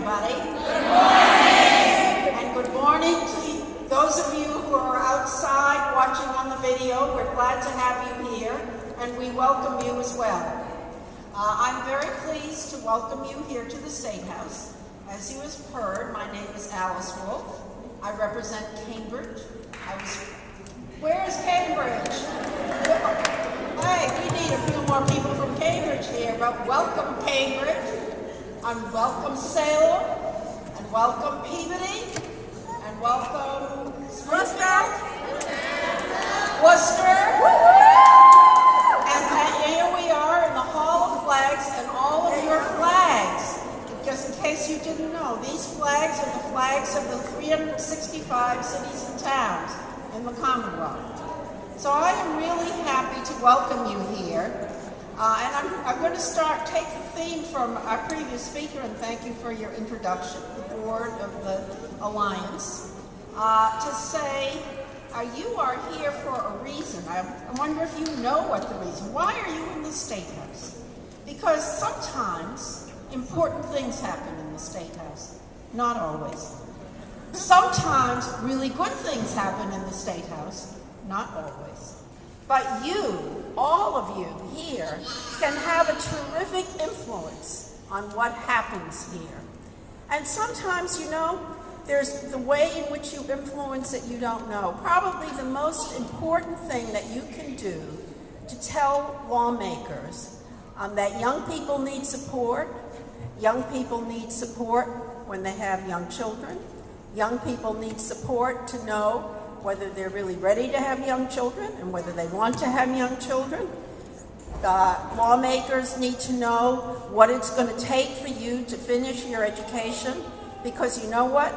everybody. Good morning. And good morning to those of you who are outside watching on the video. We're glad to have you here, and we welcome you as well. I'm very pleased to welcome you here to the State House. As you have heard, my name is Alice Wolf. I represent Cambridge. Where is Cambridge? Hey, we need a few more people from Cambridge here, but welcome Cambridge, and welcome Salem, and welcome Peabody, and welcome Springfield, Worcester, and here we are in the Hall of Flags and all of your flags. Just in case you didn't know, these flags are the flags of the 365 cities and towns in the Commonwealth. So I am really happy to welcome you here. And I'm going to take the theme from our previous speaker, and thank you for your introduction, the board of the Alliance, to say you are here for a reason. I wonder if you know what the reason. Why are you in the State House? Because sometimes important things happen in the State House. Not always. Sometimes really good things happen in the State House. Not always. But you, all of you here, can have a terrific influence on what happens here. And sometimes, you know, there's the way in which you influence it you don't know. Probably the most important thing that you can do to tell lawmakers that young people need support. Young people need support when they have young children. Young people need support to know whether they're really ready to have young children and whether they want to have young children. Lawmakers need to know what it's going to take for you to finish your education, because you know what?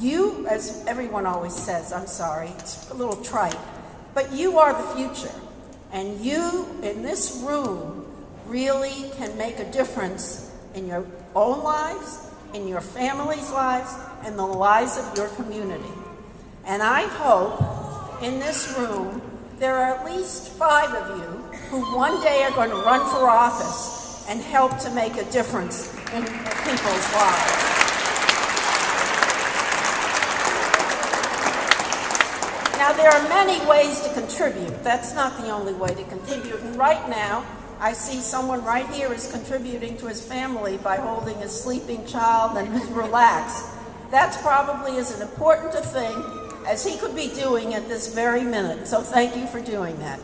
You, as everyone always says, I'm sorry, it's a little trite, but you are the future. And you, in this room, really can make a difference in your own lives, in your family's lives, and the lives of your community. And I hope in this room there are at least 5 of you who one day are going to run for office and help to make a difference in people's lives. Now, there are many ways to contribute. That's not the only way to contribute. And right now, I see someone right here is contributing to his family by holding his sleeping child and relax. That's probably as important a thing as he could be doing at this very minute. So thank you for doing that.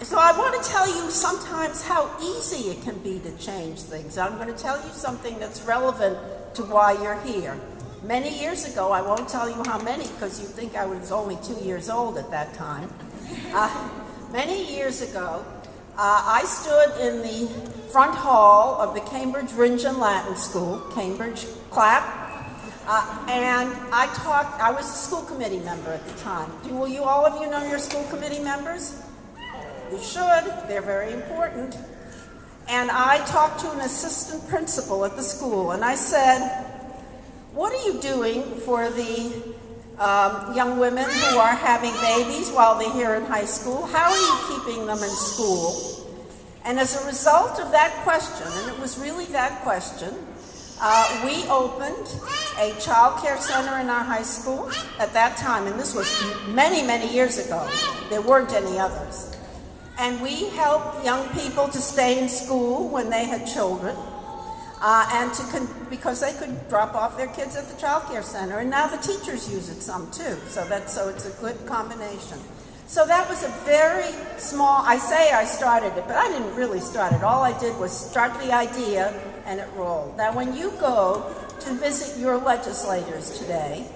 So I want to tell you sometimes how easy it can be to change things. I'm going to tell you something that's relevant to why you're here. Many years ago, I won't tell you how many because you think I was only 2 years old at that time. Many years ago, I stood in the front hall of the Cambridge Rindge and Latin School, Cambridge Clap, and I was a school committee member at the time. Will you, all of you, know your school committee members? You should. They're very important. And I talked to an assistant principal at the school, and I said, what are you doing for the young women who are having babies while they're here in high school? How are you keeping them in school? And as a result of that question, and it was really that question, we opened a child care center in our high school at that time, and this was many, many years ago. There weren't any others. And we helped young people to stay in school when they had children, because they could drop off their kids at the child care center, and now the teachers use it some too. So it's a good combination. So that was a very small. I say I started it, but I didn't really start it. All I did was start the idea, and it rolled. Now, when you go to visit your legislators today,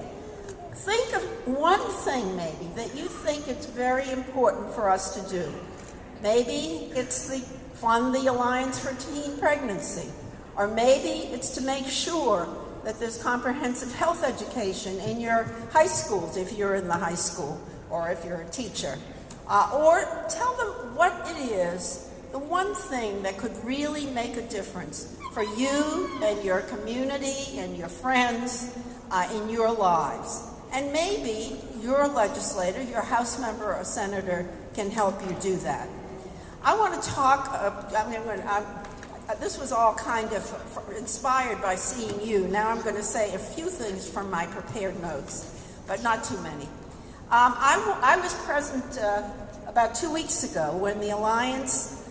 think of one thing maybe that you think it's very important for us to do. Maybe it's to fund the Alliance for Teen Pregnancy. Or maybe it's to make sure that there's comprehensive health education in your high schools, if you're in the high school, or if you're a teacher. Or tell them what it is, the one thing that could really make a difference for you and your community and your friends in your lives. And maybe your legislator, your House member or senator can help you do that. I want to talk, this was all kind of inspired by seeing you. Now I'm going to say a few things from my prepared notes, but not too many. I was present about 2 weeks ago when the Alliance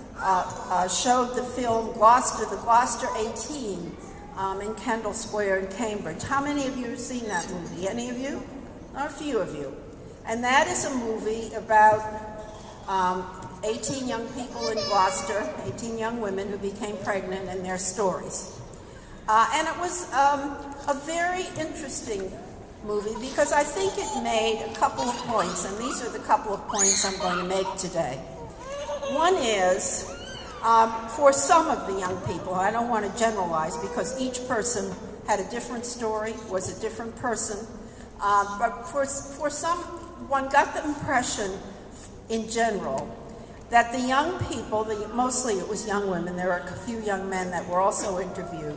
showed the film Gloucester, the Gloucester 18, in Kendall Square in Cambridge. How many of you have seen that movie? Any of you? A few of you. And that is a movie about 18 young people in Gloucester, 18 young women who became pregnant, and their stories. And it was a very interesting movie because I think it made a couple of points, and these are the couple of points I'm going to make today. One is, for some of the young people, I don't want to generalize because each person had a different story, was a different person, but for some, one got the impression in general that the young people, mostly it was young women, there were a few young men that were also interviewed,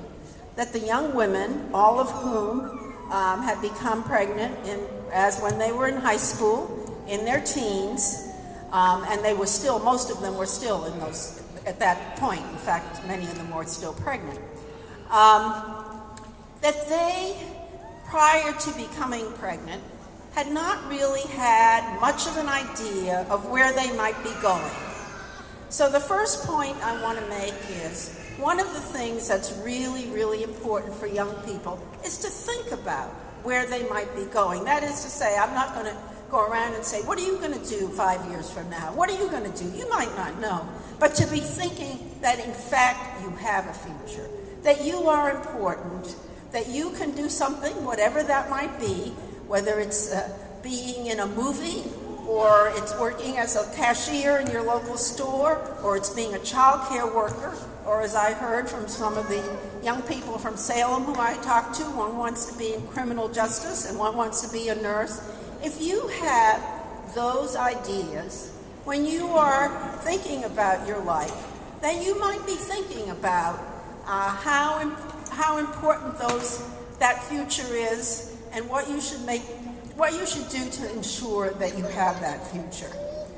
that the young women, all of whom had become pregnant as when they were in high school, in their teens, and they were still, most of them were still in those, at that point, in fact, many of them were still pregnant, that they, prior to becoming pregnant, had not really had much of an idea of where they might be going. So the first point I want to make is, one of the things that's really, really important for young people is to think about where they might be going. That is to say, I'm not going to go around and say, what are you going to do 5 years from now? What are you going to do? You might not know. But to be thinking that, in fact, you have a future, that you are important, that you can do something, whatever that might be, whether it's being in a movie, or it's working as a cashier in your local store, or it's being a child care worker, or as I heard from some of the young people from Salem who I talked to, one wants to be in criminal justice and one wants to be a nurse. If you have those ideas, when you are thinking about your life, then you might be thinking about how important that future is and what you should do to ensure that you have that future.